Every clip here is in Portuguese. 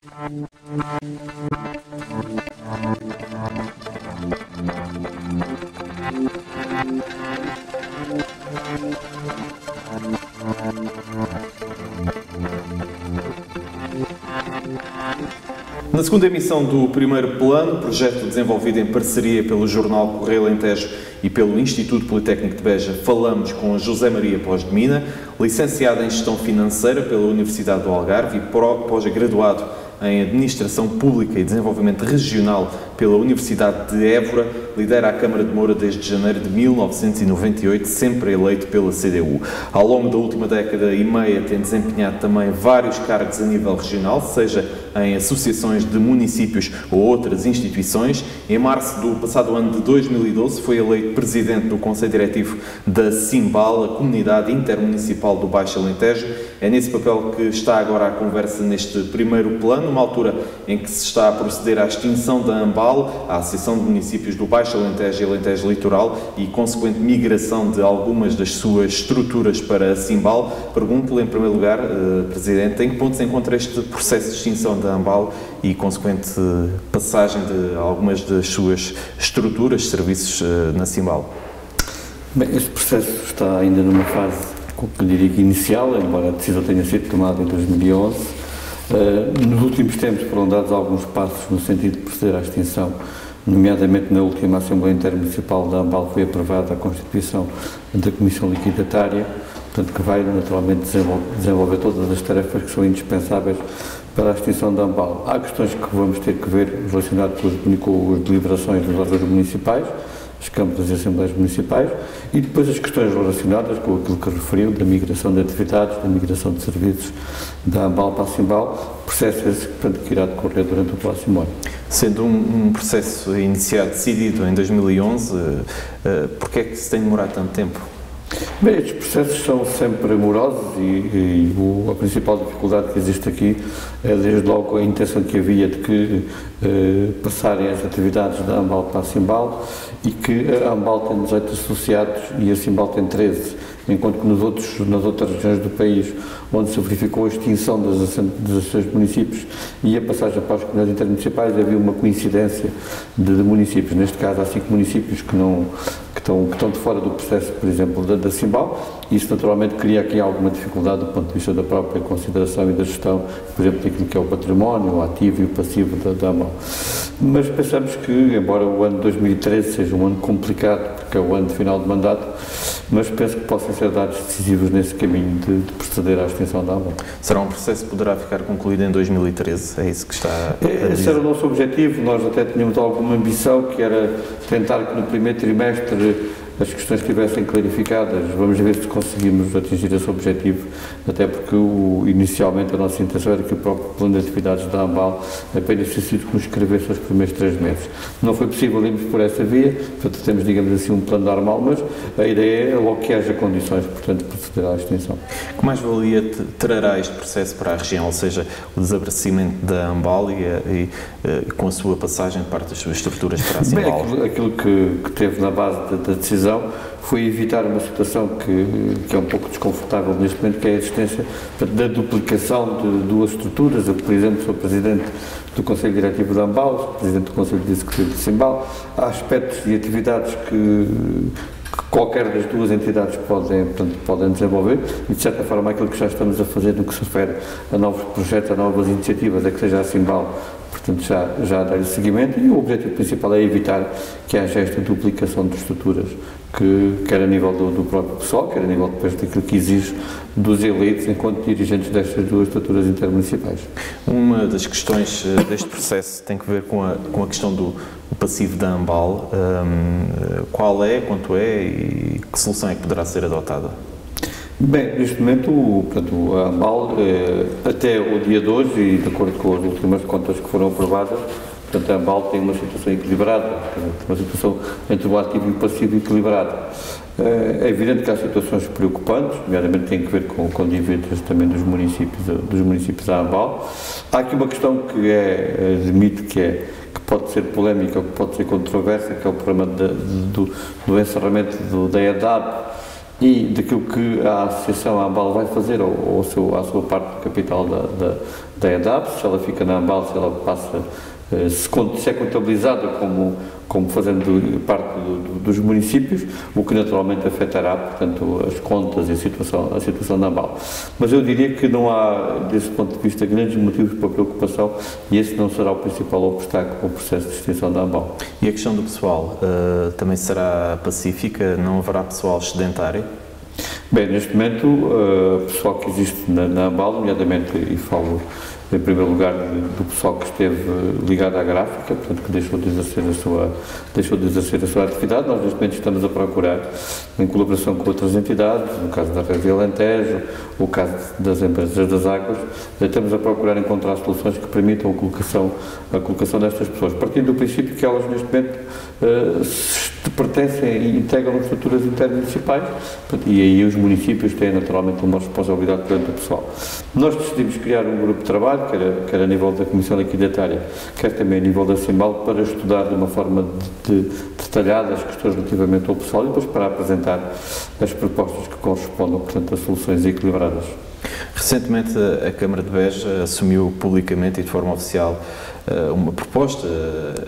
Na segunda emissão do Primeiro Plano, projeto desenvolvido em parceria pelo Jornal Correio Alentejo e pelo Instituto Politécnico de Beja, falamos com a José Maria Pós de Mina, licenciada em Gestão Financeira pela Universidade do Algarve e pós-graduado em Administração Pública e Desenvolvimento Regional pela Universidade de Évora, lidera a Câmara de Moura desde janeiro de 1998, sempre eleito pela CDU. Ao longo da última década e meia tem desempenhado também vários cargos a nível regional, seja em associações de municípios ou outras instituições. Em março do passado ano de 2012 foi eleito Presidente do Conselho Diretivo da Simbal, a Comunidade Intermunicipal do Baixo Alentejo. É nesse papel que está agora a conversa neste primeiro plano, numa altura em que se está a proceder à extinção da AMBAL, a Associação de Municípios do Baixo Alentejo e Alentejo Litoral, e consequente migração de algumas das suas estruturas para a Simbal. Pergunto-lhe, em primeiro lugar, Presidente, em que ponto se encontra este processo de extinção da AMBAL e consequente passagem de algumas das suas estruturas, serviços na Simbal? Bem, este processo está ainda numa fase, que eu diria que inicial, embora a decisão tenha sido tomada em 2011. Nos últimos tempos foram dados alguns passos no sentido de proceder à extinção, nomeadamente na última Assembleia Intermunicipal da AMBAL foi aprovada a constituição da Comissão Liquidatária, portanto que vai naturalmente desenvolver todas as tarefas que são indispensáveis para a extinção da AMBAL. Há questões que vamos ter que ver relacionadas com as deliberações dos órgãos municipais, as câmaras e assembleias municipais, e depois as questões relacionadas com aquilo que referiu, da migração de atividades, da migração de serviços da AMBAL para a Simbal, processo esse que irá decorrer durante o próximo ano. Sendo um processo iniciado, decidido em 2011, porquê é que se tem demorado tanto tempo? Bem, estes processos são sempre morosos e a principal dificuldade que existe aqui é desde logo a intenção que havia de que passarem as atividades da AMBAL para a Simbal e que a AMBAL tem 18 associados e a Simbal tem 13, enquanto que nas outras regiões do país onde se verificou a extinção das associações de municípios e a passagem para as comunidades intermunicipais havia uma coincidência de municípios. Neste caso há 5 municípios que estão de fora do processo, por exemplo, da Simbal. Isso naturalmente cria aqui alguma dificuldade do ponto de vista da própria consideração e da gestão, por exemplo, daquilo que é o património, o ativo e o passivo da AMBAL. Mas pensamos que, embora o ano de 2013 seja um ano complicado, porque é o ano de final de mandato, mas penso que possam ser dados decisivos nesse caminho de proceder à extinção da AMBAL. Será um processo que poderá ficar concluído em 2013? É isso que está a dizer? Esse era o nosso objetivo. Nós até tínhamos alguma ambição, que era tentar que no primeiro trimestre as questões estivessem clarificadas. Vamos ver se conseguimos atingir esse objetivo, até porque inicialmente a nossa intenção era que o próprio plano de atividades da AMBAL apenas tinha sido que nos escrevesse os primeiros 3 meses. Não foi possível irmos por essa via, portanto temos, digamos assim, um plano normal, mas a ideia é logo que haja condições, portanto, proceder à extinção. Que mais-valia trará este processo para a região, ou seja, o desaparecimento da AMBAL e com a sua passagem de parte das suas estruturas para a Simbal? Bem, aquilo que teve na base da decisão foi evitar uma situação que é um pouco desconfortável neste momento, que é a existência da duplicação de 2 estruturas. Eu, por exemplo, sou Presidente do Conselho Diretivo da AMBAL, sou Presidente do Conselho Executivo de Simbal. Há aspectos e atividades que qualquer das 2 entidades podem desenvolver e, de certa forma, aquilo que já estamos a fazer no que se refere a novos projetos, a novas iniciativas, é que seja a Simbal, portanto, já dar-lhe seguimento, e o objetivo principal é evitar que haja esta duplicação de estruturas, quer a nível do próprio pessoal, quer a nível depois daquilo que exige dos eleitos enquanto dirigentes destas 2 estruturas intermunicipais. Uma das questões deste processo tem que ver com a questão do passivo da AMBAL. Qual é, quanto é e que solução é que poderá ser adotada? Bem, neste momento, portanto, a AMBAL, até o dia de hoje, e de acordo com as últimas contas que foram aprovadas, portanto, a AMBAL tem uma situação equilibrada, uma situação entre o ativo e o passivo equilibrada. É evidente que há situações preocupantes, nomeadamente tem que ver com dívidas também dos municípios da AMBAL. Há aqui uma questão que admito que pode ser polémica ou que pode ser controversa, que é o problema do encerramento da EDAD e daquilo que a Associação AMBAL vai fazer à sua parte do capital da EDAP, se ela fica na AMBAL, se ela passa, se é contabilizada como fazendo parte dos municípios, o que naturalmente afetará, portanto, as contas e a situação da AMBAL. Mas eu diria que não há, desse ponto de vista, grandes motivos para preocupação e esse não será o principal obstáculo ao processo de extinção da AMBAL. E a questão do pessoal também será pacífica? Não haverá pessoal sedentário? Bem, neste momento, o pessoal que existe na AMBAL, nomeadamente, e falo em primeiro lugar do pessoal que esteve ligado à gráfica, portanto, que deixou de exercer a sua atividade, nós neste momento estamos a procurar, em colaboração com outras entidades, no caso da Rede Alentejo, o caso das empresas das águas, estamos a procurar encontrar soluções que permitam a colocação destas pessoas, partindo do princípio que elas neste momento pertencem e integram estruturas intermunicipais, e aí os municípios têm naturalmente uma responsabilidade perante o pessoal. Nós decidimos criar um grupo de trabalho, quer a nível da Comissão Liquidatária, quer também a nível da CIMBAL, para estudar de uma forma detalhada as questões relativamente ao pessoal e depois para apresentar as propostas que correspondam, portanto, a soluções equilibradas. Recentemente a Câmara de Beja assumiu publicamente e de forma oficial uma proposta,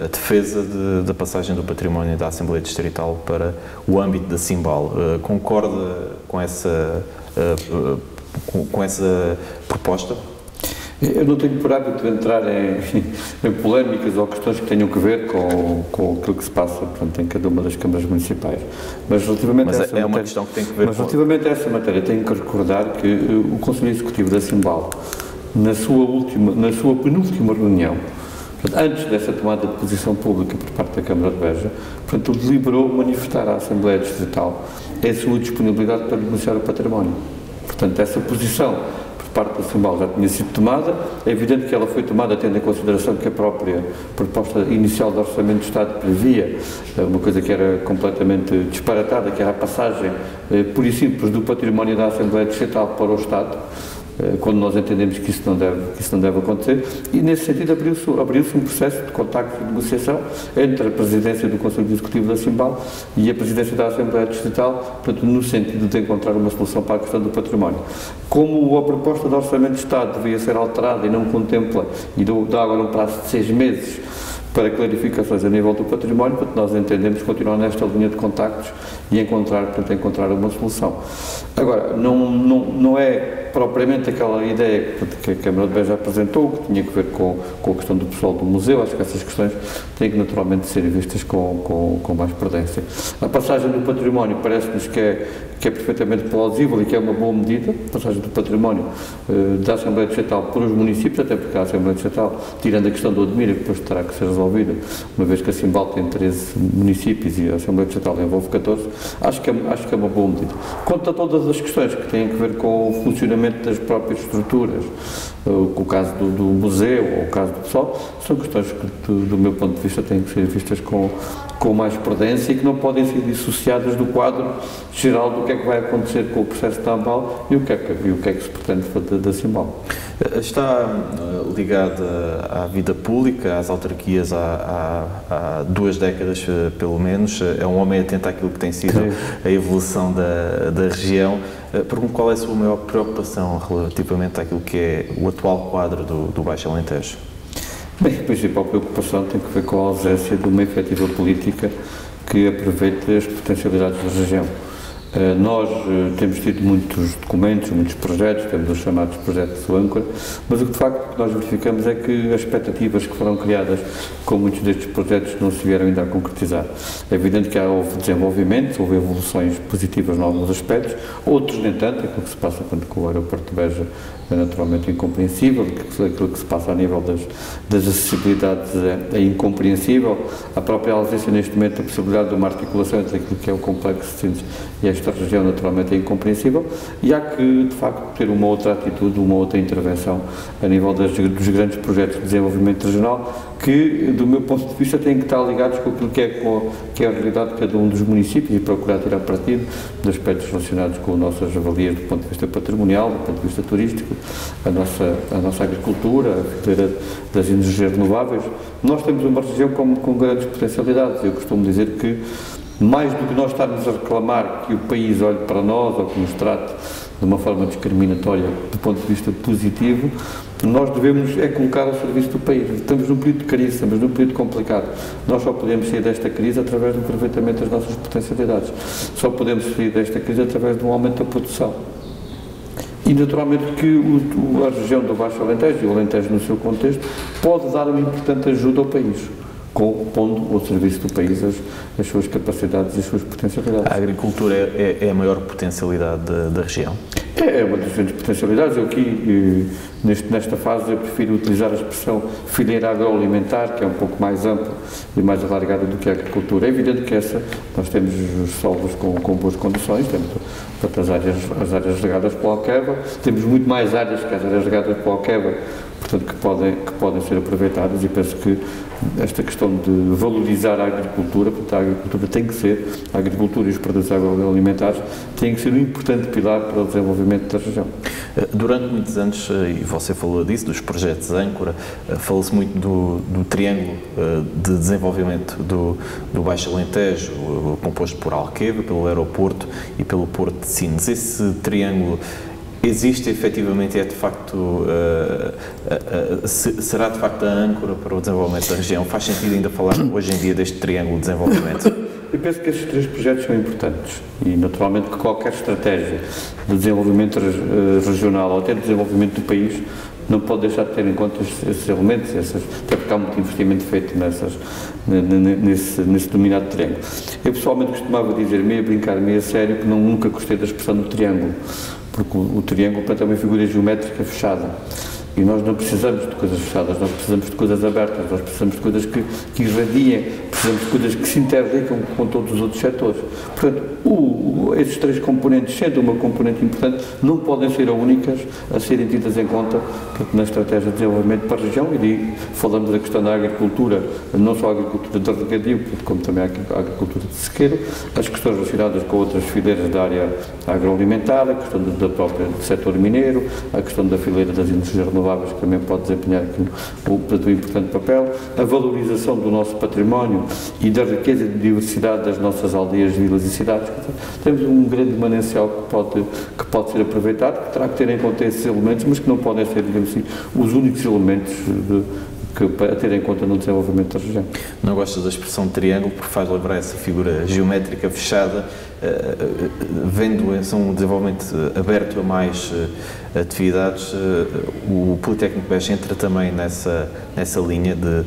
a defesa da passagem do património da Assembleia Distrital para o âmbito da CIMBAL. Concorda com essa proposta? Eu não tenho por hábito de entrar em polémicas ou questões que tenham que ver com aquilo que se passa, portanto, em cada uma das câmaras municipais. Mas relativamente a essa uma questão que tem que ver relativamente a essa matéria, tenho que recordar que o Conselho Executivo da CIMBAL, na sua penúltima reunião, antes dessa tomada de posição pública por parte da Câmara de Beja, portanto, deliberou manifestar à Assembleia Distrital a sua disponibilidade para denunciar o património. Portanto, essa posição parte da CIMBAL já tinha sido tomada, é evidente que ela foi tomada tendo em consideração que a própria proposta inicial do Orçamento do Estado previa uma coisa que era completamente disparatada, que era a passagem pura e simples do património da Assembleia Distrital para o Estado, quando nós entendemos que isso não deve acontecer, e nesse sentido abriu-se um processo de contacto e negociação entre a Presidência do Conselho Executivo da CIMBAL e a Presidência da Assembleia Distrital, portanto, no sentido de encontrar uma solução para a questão do património. Como a proposta de Orçamento de Estado devia ser alterada e não contempla, e dá agora um prazo de 6 meses para clarificações a nível do património, portanto, nós entendemos continuar nesta linha de contactos e encontrar uma solução. Agora, não é propriamente aquela ideia que a Câmara de Beja apresentou, que tinha que ver com a questão do pessoal do museu. Acho que essas questões têm que naturalmente ser vistas com mais prudência. A passagem do património parece-nos que é perfeitamente plausível e que é uma boa medida, a passagem do património da Assembleia Distrital para os municípios, até porque a Assembleia Distrital, tirando a questão do Odmira, que depois terá que ser resolvida, uma vez que a CIMBAL tem 13 municípios e a Assembleia Distrital envolve 14, acho que é uma boa medida. Quanto a todas as questões que têm a ver com o funcionamento das próprias estruturas, o caso do museu ou o caso do pessoal, são questões que, do meu ponto de vista, têm que ser vistas com mais prudência e que não podem ser dissociadas do quadro geral do que é que vai acontecer com o processo da AMBAL e o que é que se pretende fazer da CIMBAL. Está ligado à vida pública, às autarquias há 2 décadas, pelo menos. É um homem atento àquilo que tem sido a evolução da região. Pergunto qual é a sua maior preocupação relativamente àquilo que é o atual quadro do Baixo Alentejo? Bem, a principal preocupação tem que ver com a ausência de uma efetiva política que aproveite as potencialidades da região. Nós temos tido muitos documentos, muitos projetos, temos os chamados projetos do âncora, mas o que de facto nós verificamos é que as expectativas que foram criadas com muitos destes projetos não se vieram ainda a concretizar. É evidente que houve desenvolvimento, houve evoluções positivas em alguns aspectos, outros nem tanto. Aquilo que se passa com o aeroporto de Beja é naturalmente incompreensível, aquilo que se passa a nível das acessibilidades é incompreensível, a própria ausência neste momento da possibilidade de uma articulação entre aquilo que é o complexo de Sines e esta região naturalmente é incompreensível, e há que de facto ter uma outra atitude, uma outra intervenção a nível dos grandes projetos de desenvolvimento regional que, do meu ponto de vista, têm que estar ligados com aquilo que é a realidade de cada um dos municípios e procurar tirar partido de aspectos relacionados com nossas avalias do ponto de vista patrimonial, do ponto de vista turístico, a nossa agricultura, a fileira das energias renováveis. Nós temos uma região com grandes potencialidades. Eu costumo dizer que, mais do que nós estarmos a reclamar que o país olhe para nós ou que nos trate de uma forma discriminatória do ponto de vista positivo, nós devemos colocar ao serviço do país. Estamos num período de crise, estamos num período complicado. Nós só podemos sair desta crise através do aproveitamento das nossas potencialidades. Só podemos sair desta crise através de um aumento da produção. E, naturalmente, que a região do Baixo Alentejo, e o Alentejo no seu contexto, pode dar uma importante ajuda ao país, pondo ao serviço do país as suas capacidades e as suas potencialidades. A agricultura é a maior potencialidade da região? É uma das grandes potencialidades. Eu aqui, nesta fase, eu prefiro utilizar a expressão fileira agroalimentar, que é um pouco mais ampla e mais alargada do que a agricultura. É evidente que nós temos os solos com boas condições, temos as áreas regadas pela Alqueva, temos muito mais áreas que as áreas regadas pela Alqueva, portanto, que podem ser aproveitadas, e penso que esta questão de valorizar a agricultura, portanto, a agricultura tem que ser, a agricultura e os produtos agroalimentares têm que ser um importante pilar para o desenvolvimento da região. Durante muitos anos, e você falou disso, dos projetos âncora, falou-se muito do triângulo de desenvolvimento do Baixo Alentejo, composto por Alqueva, pelo aeroporto e pelo Porto de Sines. Esse triângulo existe efetivamente, é de facto, será de facto a âncora para o desenvolvimento da região? Faz sentido ainda falar hoje em dia deste triângulo de desenvolvimento? Eu penso que esses três projetos são importantes e, naturalmente, que qualquer estratégia de desenvolvimento regional ou até de desenvolvimento do país não pode deixar de ter em conta esses elementos, até porque há muito investimento feito nesse dominado triângulo. Eu, pessoalmente, costumava dizer, meio a brincar, meio a sério, que nunca gostei da expressão do triângulo, porque o triângulo, portanto, é uma figura geométrica fechada. E nós não precisamos de coisas fechadas, nós precisamos de coisas abertas, nós precisamos de coisas que irradiem, precisamos de coisas que se interligam com todos os outros setores. Portanto, esses três componentes, sendo uma componente importante, não podem ser as únicas a serem tidas em conta, portanto, na estratégia de desenvolvimento para a região. E daí falamos da questão da agricultura, não só a agricultura de regadio, como também a agricultura de sequeiro, as questões relacionadas com outras fileiras da área agroalimentar, a questão do próprio setor mineiro, a questão da fileira das indústrias renováveis, que também pode desempenhar aqui um importante papel, a valorização do nosso património e da riqueza e diversidade das nossas aldeias, vilas e cidades. Temos um grande manancial que pode ser aproveitado, que terá que ter em conta esses elementos, mas que não podem ser, digamos assim, os únicos elementos a ter em conta no desenvolvimento da região. Não gosto da expressão triângulo porque faz lembrar essa figura geométrica fechada, vendo um desenvolvimento aberto a mais atividades. O Politécnico de Beja entra também nessa linha de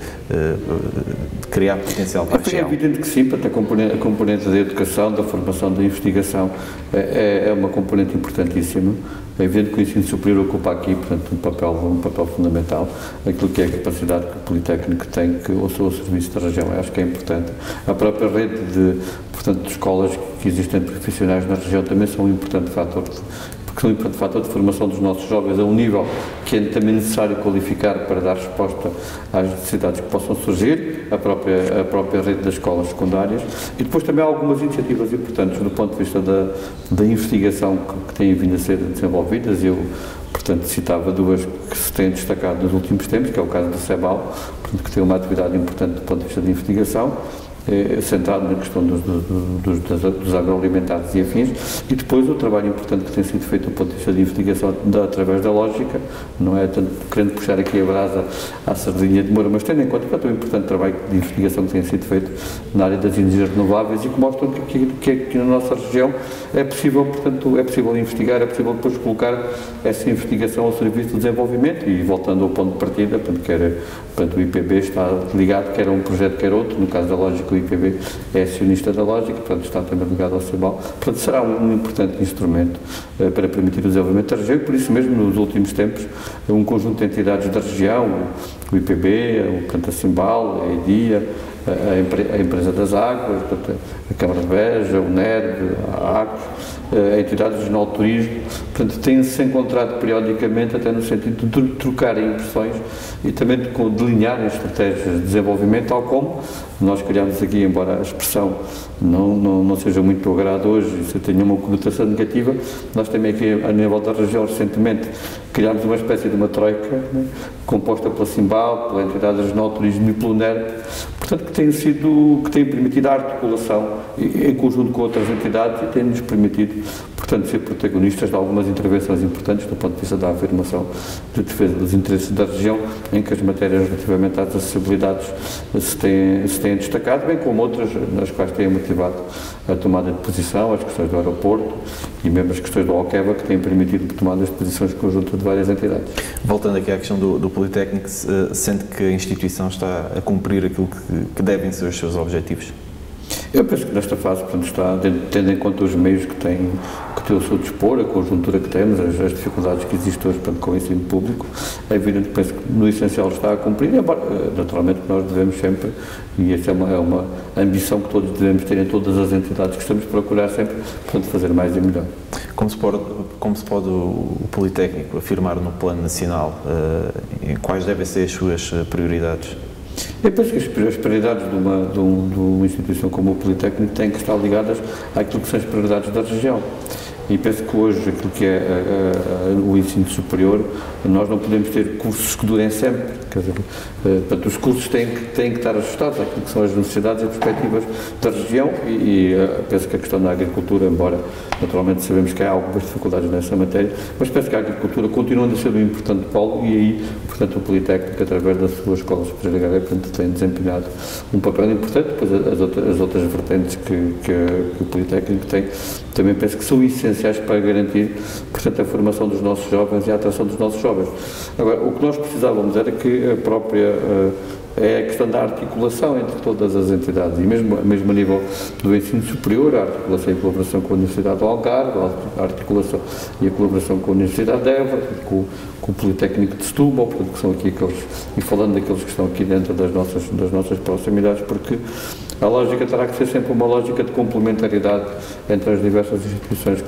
criar potencial para a região. É evidente que sim, até a componente da educação, da formação, da investigação é uma componente importantíssima. É evidente que o ensino superior ocupa aqui, portanto, um papel fundamental, aquilo que é a capacidade que o Politécnico tem, que o seu serviço da região, eu acho que é importante. A própria rede de escolas que existem profissionais na região também são um importante fator, porque são um importante fator de formação dos nossos jovens a um nível que é também necessário qualificar para dar resposta às necessidades que possam surgir, a própria rede das escolas secundárias, e depois também há algumas iniciativas importantes do ponto de vista da investigação que têm vindo a ser desenvolvidas. Eu, portanto, citava duas que se têm destacado nos últimos tempos, que é o caso do CEBAL, portanto, que tem uma atividade importante do ponto de vista de investigação, centrado na questão dos agroalimentares e afins, e depois o trabalho importante que tem sido feito do ponto de vista de investigação através da lógica, não é tanto querendo puxar aqui a brasa à sardinha de Moura, mas tendo em conta que é um importante trabalho de investigação que tem sido feito na área das energias renováveis e que mostram que aqui na nossa região é possível, portanto, é possível investigar, é possível depois colocar essa investigação ao serviço do desenvolvimento e voltando ao ponto de partida, portanto, o IPB está ligado, quer a um projeto, quer outro, no caso da lógica o IPB é acionista da lógica, portanto está também ligado ao CEBAL, portanto será um importante instrumento para permitir o desenvolvimento da região e por isso mesmo nos últimos tempos um conjunto de entidades da região, o IPB, a Cimbal, a EDIA, a Empresa das Águas, a Câmara de Beja, o NERD, a ACOS, a entidade regional de turismo, portanto têm-se encontrado periodicamente até no sentido de trocarem impressões e também de delinearem estratégias de desenvolvimento, tal como nós criámos aqui, embora a expressão não seja muito do agrado hoje, isso tenha uma conotação negativa, nós também aqui a nível da região recentemente criámos uma espécie de uma troika, né, composta pela Cimbal, pela entidade regional de turismo e pelo NERD, portanto que tem permitido a articulação em conjunto com outras entidades e tem-nos permitido, portanto, ser protagonistas de algumas intervenções importantes do ponto de vista da afirmação de defesa dos interesses da região, em que as matérias relativamente às acessibilidades se têm destacado, bem como outras nas quais têm motivado a tomada de posição, as questões do aeroporto e mesmo as questões do Alqueva, que têm permitido tomadas de posições conjuntas de várias entidades. Voltando aqui à questão do Politécnico, sente que a instituição está a cumprir aquilo que devem ser os seus objetivos? Eu penso que nesta fase, portanto, está, tendo em conta os meios que tem ao seu dispor, a conjuntura que temos, as dificuldades que existem hoje, portanto, com o ensino público, é evidente que penso que no essencial está a cumprir, embora, naturalmente, nós devemos sempre, e essa é uma ambição que todos devemos ter em todas as entidades que estamos a procurar sempre, portanto, fazer mais e melhor. Como se pode o Politécnico afirmar no plano nacional quais devem ser as suas prioridades? Eu penso que as prioridades de uma instituição como o Politécnico têm que estar ligadas àquilo que são as prioridades da região. E penso que hoje, aquilo que é o ensino superior, nós não podemos ter cursos que durem sempre. Quer dizer, portanto, os cursos têm que estar ajustados àquilo que são as necessidades e perspectivas da região e penso que a questão da agricultura, embora naturalmente sabemos que há algumas dificuldades nessa matéria, mas penso que a agricultura continua a ser um importante polo e aí, portanto, o Politécnico, através da sua Escola Superior Agrária, tem desempenhado um papel importante. Depois as outras vertentes que o Politécnico tem, também penso que são essenciais para garantir, portanto, a formação dos nossos jovens e a atração dos nossos jovens. Agora, o que nós precisávamos era que a própria é a questão da articulação entre todas as entidades, e mesmo a nível do ensino superior, a articulação e a colaboração com a Universidade do Algarve, a articulação e a colaboração com a Universidade de Évora, com o Politécnico de Setúbal, portanto, que são aqui aqueles, e falando daqueles que estão aqui dentro das nossas proximidades, porque a lógica terá que ser sempre uma lógica de complementaridade entre as diversas instituições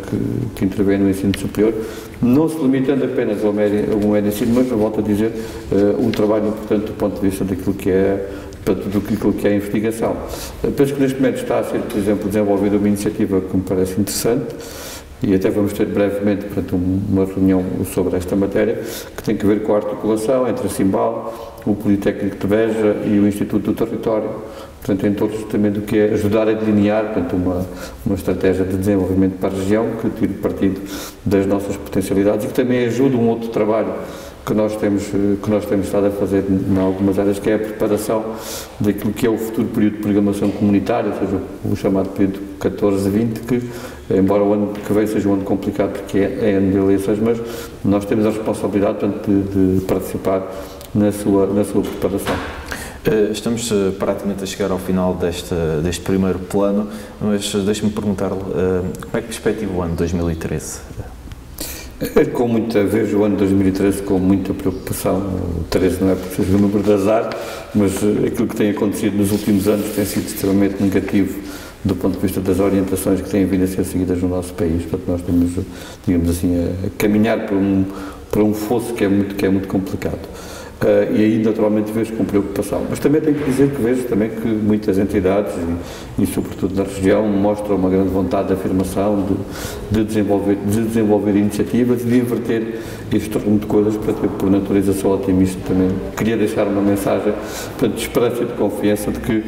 que intervêm no ensino superior, não se limitando apenas ao mero ensino, mas, eu volto a dizer, um trabalho importante do ponto de vista daquilo que é a investigação. Penso que neste momento está a ser, por exemplo, desenvolvida uma iniciativa que me parece interessante, e até vamos ter brevemente, portanto, uma reunião sobre esta matéria, que tem a ver com a articulação entre a Cimbal, o Politécnico de Beja e o Instituto do Território, portanto, em todos também do que é ajudar a delinear, portanto, uma estratégia de desenvolvimento para a região, que tire partido das nossas potencialidades e que também ajude um outro trabalho que nós temos estado a fazer em algumas áreas, que é a preparação daquilo que é o futuro período de programação comunitária, ou seja, o chamado período 14-20, que, embora o ano que vem seja um ano complicado porque é ano de eleições, mas nós temos a responsabilidade, portanto, de participar na sua preparação. Estamos praticamente a chegar ao final deste primeiro plano, mas deixe-me perguntar-lhe como é que perspectiva o ano 2013? Vejo o ano 2013 com muita preocupação. O 13 não é porque seja o número de azar, mas aquilo que tem acontecido nos últimos anos tem sido extremamente negativo do ponto de vista das orientações que têm vindo a ser seguidas no nosso país. Portanto, nós estamos, digamos assim, a caminhar por um fosso que é muito complicado. E aí, naturalmente, vejo com preocupação. Mas também tenho que dizer que vejo também que muitas entidades, e sobretudo na região, mostram uma grande vontade de afirmação, de desenvolver iniciativas e de inverter este rumo de coisas, para ter, por natureza, sou otimista também. Queria deixar uma mensagem, portanto, de esperança e de confiança de que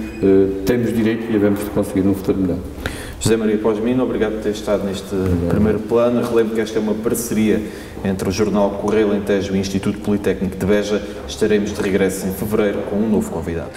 temos direito e havemos de conseguir um futuro melhor. José Maria Posmino, obrigado por ter estado neste primeiro plano. Relembro que esta é uma parceria entre o Jornal Correio Alentejo e o Instituto Politécnico de Beja. Estaremos de regresso em fevereiro com um novo convidado.